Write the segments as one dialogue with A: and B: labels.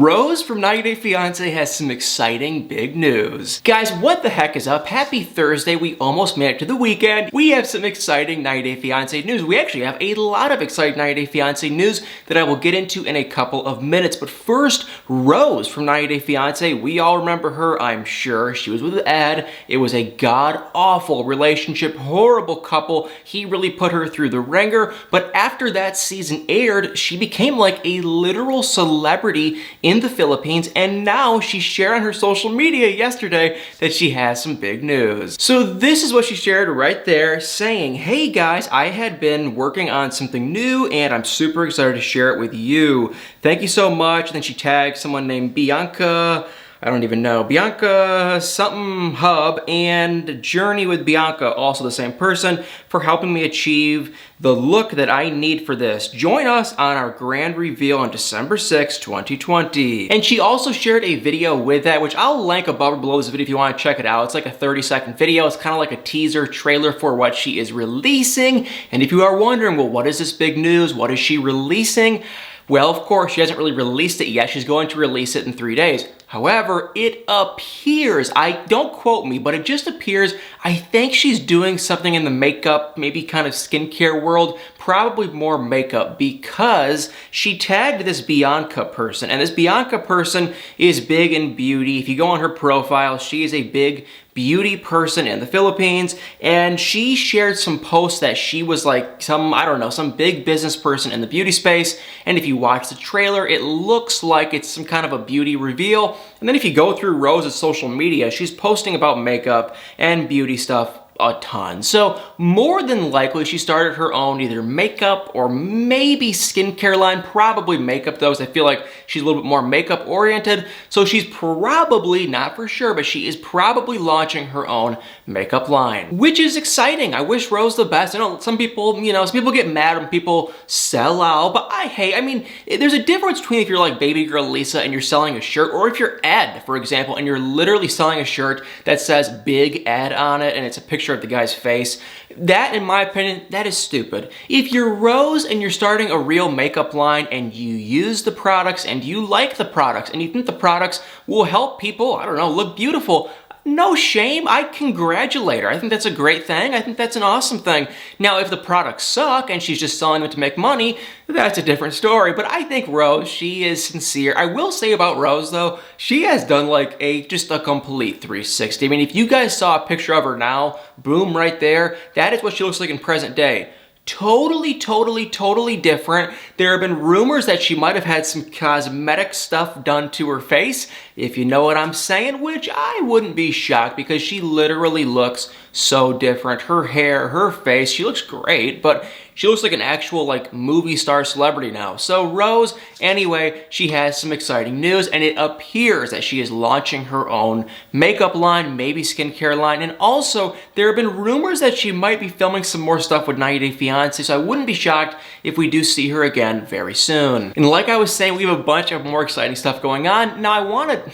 A: Rose from 90 Day Fiance has some exciting big news. Guys, what the heck is up? Happy Thursday. We almost made it to the weekend. We have some exciting 90 Day Fiance news. We actually have a lot of exciting 90 Day Fiance news that I will get into in a couple of minutes. But first, Rose from 90 Day Fiance. We all remember her, I'm sure. She was with Ed. It was a god-awful relationship, horrible couple. He really put her through the ringer. But after that season aired, she became like a literal celebrity in the Philippines, and now she shared on her social media yesterday that she has some big news. So this is what she shared right there, saying, "Hey guys, I had been working on something new and I'm super excited to share it with you. Thank you so much." And then she tagged someone named Bianca, I don't even know, Bianca something hub, and Journey with Bianca, also the same person, for helping me achieve the look that I need for this. Join us on our grand reveal on December 6, 2020. And she also shared a video with that, which I'll link above or below this video if you want to check it out. It's like a 30-second video. It's kind of like a teaser trailer for what she is releasing. And if you are wondering, well, what is this big news? What is she releasing? Well, of course, she hasn't really released it yet. She's going to release it in 3 days. However, it appears, don't quote me, but it just appears, I think she's doing something in the makeup, maybe kind of skincare world, probably more makeup, because she tagged this Bianca person, and this Bianca person is big in beauty. If you go on her profile, she is a big beauty person in the Philippines, and she shared some posts that she was like some big business person in the beauty space. And if you watch the trailer, it looks like it's some kind of a beauty reveal. And then if you go through Rose's social media, she's posting about makeup and beauty stuff a ton. So more than likely she started her own either makeup or maybe skincare line, probably makeup though, I feel like she's a little bit more makeup oriented. So she's probably, not for sure, but she is probably launching her own makeup line, which is exciting. I wish Rose the best. I know some people get mad when people sell out, but there's a difference between if you're like baby girl Lisa and you're selling a shirt, or if you're Ed, for example, and you're literally selling a shirt that says Big Ed on it and it's a picture of the guy's face. That, in my opinion, that is stupid. If you're Rose and you're starting a real makeup line and you use the products and you like the products and you think the products will help people, look beautiful, no shame. I congratulate her. I think that's a great thing. I think that's an awesome thing. Now, if the products suck and she's just selling them to make money, that's a different story. But I think Rose, she is sincere. I will say about Rose, though, she has done like just a complete 360. I mean, if you guys saw a picture of her now, boom, right there, that is what she looks like in present day. Totally different. There have been rumors that she might have had some cosmetic stuff done to her face, if you know what I'm saying, which I wouldn't be shocked because she literally looks so different. Her hair, her face, she looks great, but she looks like an actual movie star celebrity now. So Rose, anyway, she has some exciting news, and it appears that she is launching her own makeup line, maybe skincare line, and also there have been rumors that she might be filming some more stuff with 90 Day Fiance, so I wouldn't be shocked if we do see her again very soon. And like I was saying, we have a bunch of more exciting stuff going on. Now I want to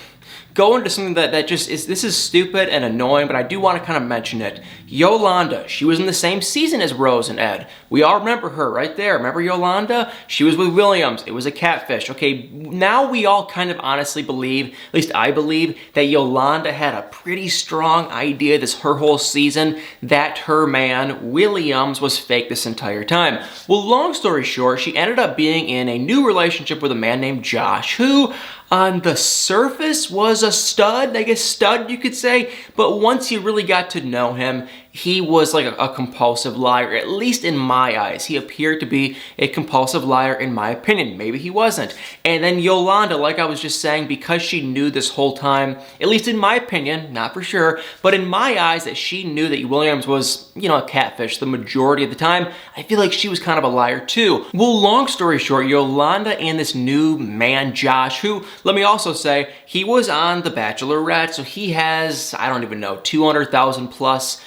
A: go into something that just is, this is stupid and annoying, but I do want to kind of mention it. Yolanda, she was in the same season as Rose and Ed. We all remember her right there. Remember Yolanda? She was with Williams. It was a catfish. Okay, now we all kind of honestly believe, at least I believe, that Yolanda had a pretty strong idea her whole season that her man, Williams, was fake this entire time. Well, long story short, she ended up being in a new relationship with a man named Josh, who on the surface was a stud, I guess stud you could say, but once you really got to know him, he was like a compulsive liar, at least in my eyes. He appeared to be a compulsive liar in my opinion. Maybe he wasn't. And then Yolanda, like I was just saying, because she knew this whole time, at least in my opinion, not for sure, but in my eyes that she knew that Williams was, a catfish the majority of the time, I feel like she was kind of a liar too. Well, long story short, Yolanda and this new man, Josh, who, let me also say, he was on The Bachelorette, so he has, 200,000 plus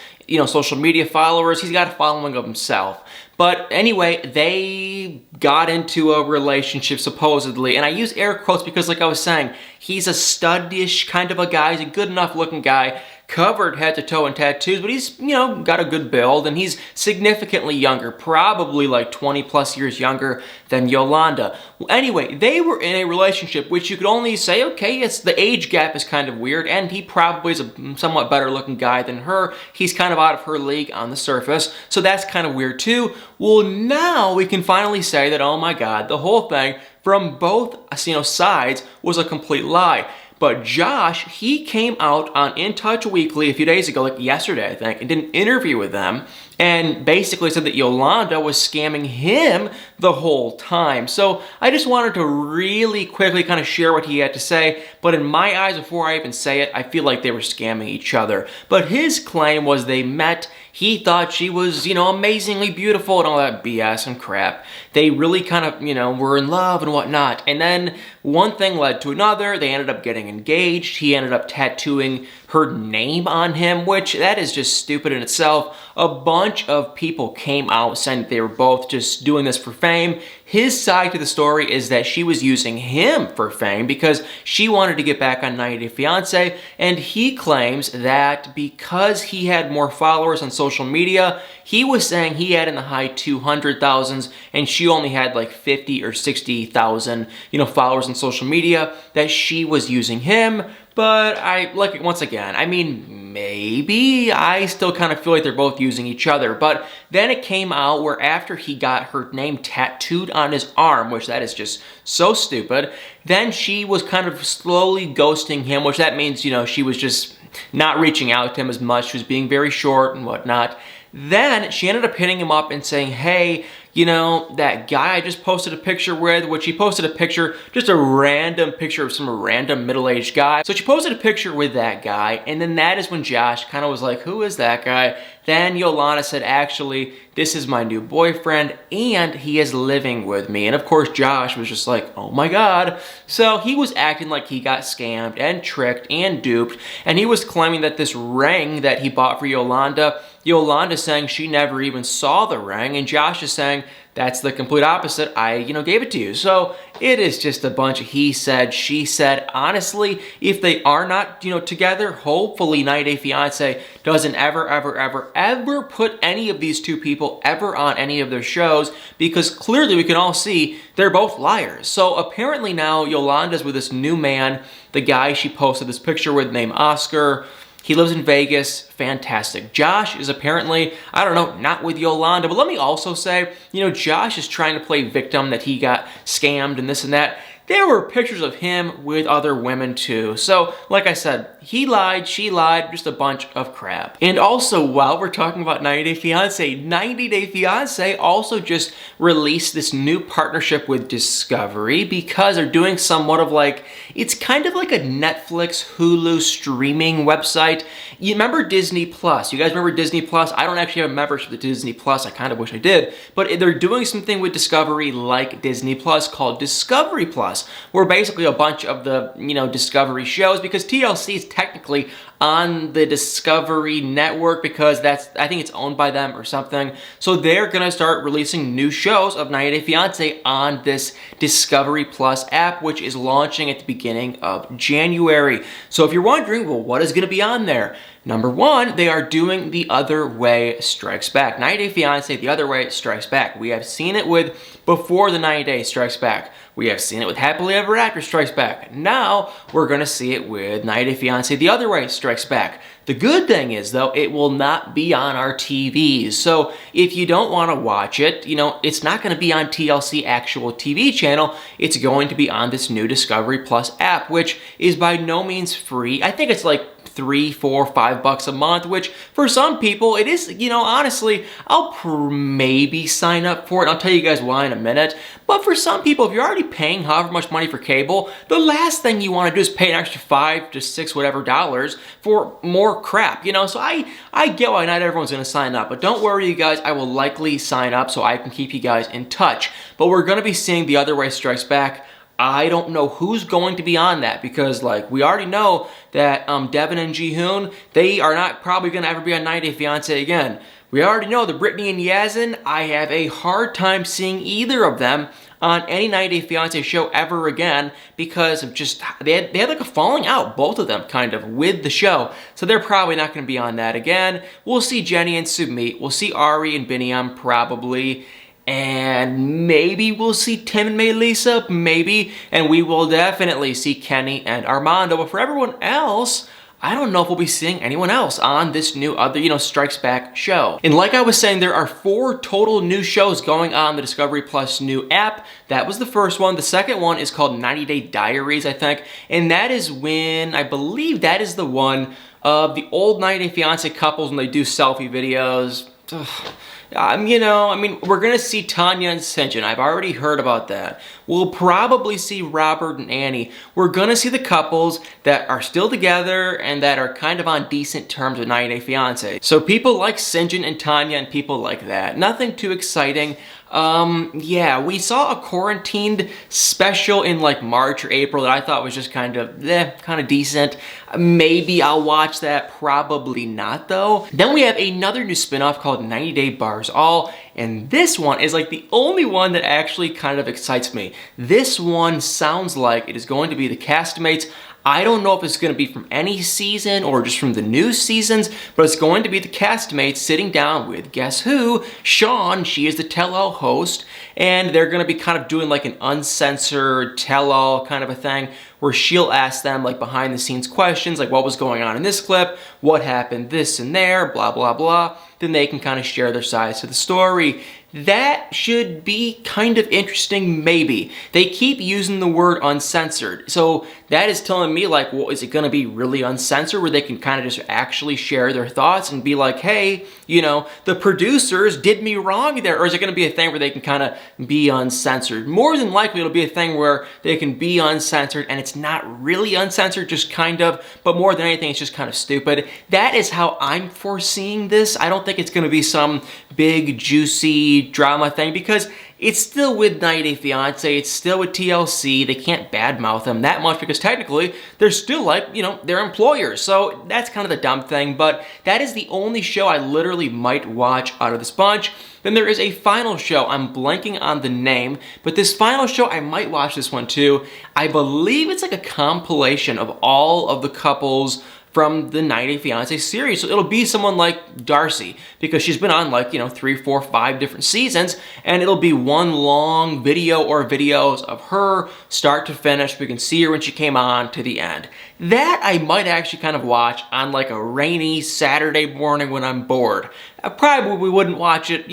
A: social media followers. He's got a following of himself. But anyway, they got into a relationship supposedly, and I use air quotes because like I was saying, he's a studish kind of a guy. He's a good enough looking guy, covered head to toe in tattoos, but he's, you know, got a good build, and he's significantly younger, probably like 20 plus years younger than Yolanda. Anyway, they were in a relationship, which you could only say, okay, it's the age gap is kind of weird, and he probably is a somewhat better looking guy than her. He's kind of out of her league on the surface, so that's kind of weird too. Well, now we can finally say that, oh my God, the whole thing from both, you know, sides was a complete lie. But Josh, he came out on In Touch Weekly a few days ago, like yesterday, I think, and did an interview with them, and basically said that Yolanda was scamming him the whole time. So I just wanted to really quickly kind of share what he had to say, but in my eyes, before I even say it, I feel like they were scamming each other. But his claim was they met, he thought she was, you know, amazingly beautiful and all that BS and crap. They really kind of, you know, were in love and whatnot. And then one thing led to another. They ended up getting engaged. He ended up tattooing her name on him, which that is just stupid in itself. A bunch of people came out saying that they were both just doing this for fame. His side to the story is that she was using him for fame because she wanted to get back on 90 Day Fiance, and he claims that because he had more followers on social media, he was saying he had in the high 200,000s and she only had like 50 or 60,000, you know, followers on social media, that she was using him. But once again, I mean, maybe. I still kind of feel like they're both using each other. But then it came out where after he got her name tattooed on his arm, which that is just so stupid, then she was kind of slowly ghosting him, which that means, you know, she was just not reaching out to him as much. She was being very short and whatnot. Then she ended up hitting him up and saying, hey, you know, that guy I just posted a picture with, which she posted a picture, just a random picture of some random middle-aged guy. So she posted a picture with that guy, and then that is when Josh kind of was like, who is that guy? Then Yolanda said, actually, this is my new boyfriend, and he is living with me. And of course, Josh was just like, oh my God. So he was acting like he got scammed and tricked and duped, and he was claiming that this ring that he bought for Yolanda, Yolanda's saying she never even saw the ring, and Josh is saying, that's the complete opposite. I, you know, gave it to you. So it is just a bunch of he said, she said. Honestly, if they are not, you know, together, hopefully 90 Day Fiance doesn't ever put any of these two people ever on any of their shows, because clearly we can all see they're both liars. So apparently now Yolanda's with this new man, the guy she posted this picture with named Oscar. He lives in Vegas. Fantastic. Josh is apparently, I don't know, not with Yolanda. But let me also say, you know, Josh is trying to play victim that he got scammed and this and that. There were pictures of him with other women too. So, like I said, he lied, she lied, just a bunch of crap. And also, while we're talking about 90 Day Fiance, 90 Day Fiance also just released this new partnership with Discovery because they're doing somewhat of like, it's kind of like a Netflix, Hulu streaming website. You remember Disney Plus? You guys remember Disney Plus? I don't actually have a membership to Disney Plus. I kind of wish I did. But they're doing something with Discovery like Disney Plus called Discovery Plus, where basically a bunch of the, you know, Discovery shows, because TLC is technically on the Discovery network because that's, I think it's owned by them or something. So they're gonna start releasing new shows of 90 Day Fiance on this Discovery Plus app, which is launching at the beginning of January. So if you're wondering, well, what is gonna be on there? Number one, they are doing The Other Way Strikes Back. 90 Day Fiance, The Other Way Strikes Back. We have seen it with Before the 90 Days Strikes Back. We have seen it with Happily Ever After Strikes Back. Now, we're gonna see it with 90 Day Fiance, The Other Way Strikes Back. The good thing is, though, it will not be on our TVs. So if you don't want to watch it, you know, it's not going to be on TLC actual TV channel. It's going to be on this new Discovery Plus app, which is by no means free. I think it's like $3, $4, $5 a month, which for some people it is, you know, honestly, I'll maybe sign up for it. I'll tell you guys why in a minute. But for some people, if you're already paying however much money for cable, the last thing you want to do is pay an extra $5 to $6 whatever dollars for more crap, you know? So I get why not everyone's going to sign up, but don't worry, you guys, I will likely sign up so I can keep you guys in touch. But we're going to be seeing The Other Way Strikes Back. I don't know who's going to be on that because, like, we already know that Devin and Ji-hoon, they are not probably going to ever be on 90 Day Fiance again. We already know that Brittany and Yazin, I have a hard time seeing either of them on any 90 Day Fiancé show ever again because of just, they had like a falling out, both of them kind of, with the show. So they're probably not going to be on that again. We'll see Jenny and Sumit. We'll see Ari and Biniam probably. And maybe we'll see Tim and Melissa, maybe. And we will definitely see Kenny and Armando. But for everyone else, I don't know if we'll be seeing anyone else on this new other, Strikes Back show. And like I was saying, there are 4 total new shows going on the Discovery Plus new app. That was the first one. The second one is called 90 Day Diaries, I think. And that is when, I believe that is the one of the old 90 Day Fiancé couples when they do selfie videos. Ugh. We're gonna see Tanya and Sinjin. I've already heard about that. We'll probably see Robert and Annie. We're gonna see the couples that are still together and that are kind of on decent terms with 90 Day Fiancé. So people like Sinjin and Tanya and people like that. Nothing too exciting. Yeah, we saw a quarantined special in like March or April that I thought was just kind of decent. Maybe I'll watch that, probably not though. Then we have another new spinoff called 90 Day Bars All, and this one is like the only one that actually kind of excites me. This one sounds like it is going to be the castmates. I don't know if it's going to be from any season or just from the new seasons, but it's going to be the castmates sitting down with, guess who? Sean. She is the tell-all host, and they're going to be kind of doing like an uncensored tell-all kind of a thing where she'll ask them like behind the scenes questions, like what was going on in this clip, what happened this and there, blah, blah, blah. Then they can kind of share their sides to the story. That should be kind of interesting, maybe. They keep using the word uncensored. So that is telling me like, well, is it gonna be really uncensored where they can kind of just actually share their thoughts and be like, hey, the producers did me wrong there? Or is it gonna be a thing where they can kind of be uncensored? More than likely, it'll be a thing where they can be uncensored and it's not really uncensored, just kind of, but more than anything, it's just kind of stupid. That is how I'm foreseeing this. I don't think it's gonna be some big, juicy drama thing because it's still with 90 Day Fiancé, it's still with TLC. They can't badmouth them that much because technically they're still like, their employers. So that's kind of the dumb thing, but that is the only show I literally might watch out of this bunch. Then there is a final show. I'm blanking on the name, but this final show, I might watch this one too. I believe it's like a compilation of all of the couples from the 90 Day Fiancé series. So it'll be someone like Darcy, because she's been on like, 3, 4, 5 different seasons, and it'll be one long video or videos of her start to finish. We can see her when she came on to the end. That I might actually kind of watch on like a rainy Saturday morning when I'm bored. I probably wouldn't watch it,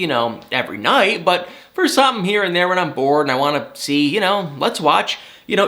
A: every night, but for something here and there when I'm bored and I want to see, let's watch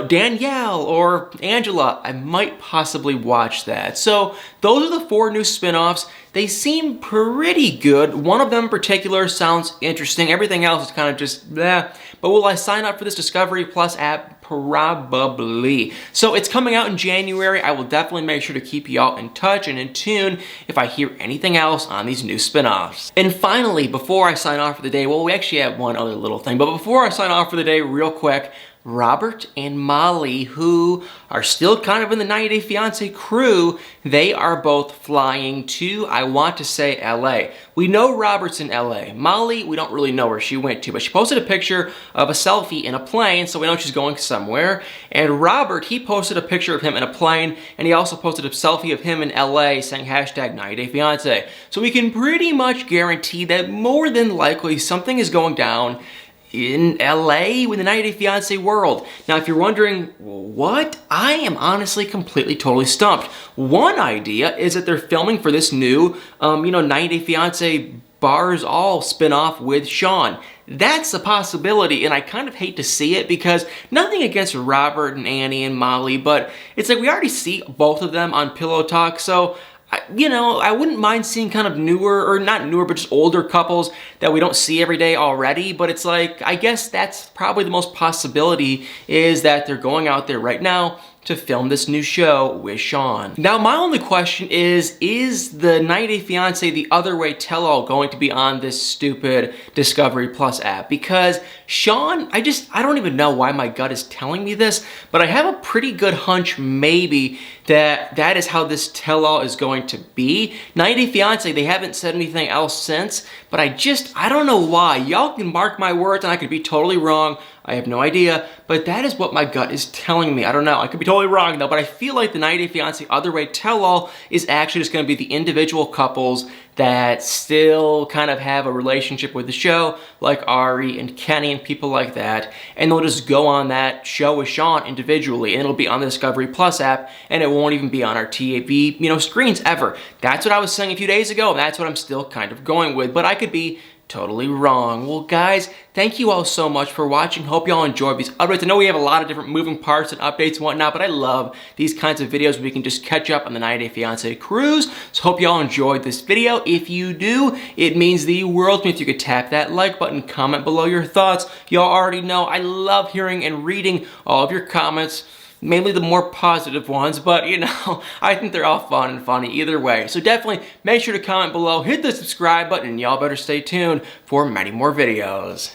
A: Danielle or Angela, I might possibly watch that. So those are the 4 new spin-offs. They seem pretty good. One of them in particular sounds interesting. Everything else is kind of just bleh. But will I sign up for this Discovery Plus app? Probably. So it's coming out in January. I will definitely make sure to keep y'all in touch and in tune if I hear anything else on these new spin-offs. And finally, before I sign off for the day, well, we actually have one other little thing, but before I sign off for the day, real quick, Robert and Molly, who are still kind of in the 90 Day Fiancé crew, they are both flying to, I want to say, LA. We know Robert's in LA. Molly, we don't really know where she went to, but she posted a picture of a selfie in a plane, so we know she's going somewhere. And Robert, he posted a picture of him in a plane, and he also posted a selfie of him in LA saying hashtag 90 Day Fiancé. So we can pretty much guarantee that more than likely something is going down in LA with the 90 Day Fiancé world. Now, if you're wondering, what? I am honestly completely, totally stumped. One idea is that they're filming for this new, 90 Day Fiancé Bars All spinoff with Sean. That's a possibility, and I kind of hate to see it because nothing against Robert and Annie and Molly, but it's like we already see both of them on Pillow Talk, so I wouldn't mind seeing kind of newer, or not newer, but just older couples that we don't see every day already. But it's like, I guess that's probably the most possibility, is that they're going out there right now to film this new show with Sean. Now, my only question is the 90 Day Fiancé The Other Way tell-all going to be on this stupid Discovery Plus app? Because Sean, I don't even know why my gut is telling me this, but I have a pretty good hunch maybe that is how this tell-all is going to be. 90 Day Fiancé, they haven't said anything else since, but I don't know why. Y'all can mark my words and I could be totally wrong. I have no idea, but that is what my gut is telling me. I don't know, I could be totally wrong though, but I feel like the 90 Day Fiancé Other Way tell-all is actually just gonna be the individual couples that still kind of have a relationship with the show, like Ari and Kenny and people like that, and they'll just go on that show with Sean individually, and it'll be on the Discovery Plus app, and it won't even be on our TV, screens ever. That's what I was saying a few days ago, and that's what I'm still kind of going with, but I could be totally wrong. Well guys, thank you all so much for watching. Hope y'all enjoyed these updates. I know we have a lot of different moving parts and updates and whatnot, but I love these kinds of videos where we can just catch up on the 90 Day Fiancé cruise. So hope y'all enjoyed this video. If you do, it means the world to me if you could tap that like button, comment below your thoughts. Y'all already know I love hearing and reading all of your comments. Mainly the more positive ones, but I think they're all fun and funny either way. So definitely make sure to comment below, hit the subscribe button, and y'all better stay tuned for many more videos.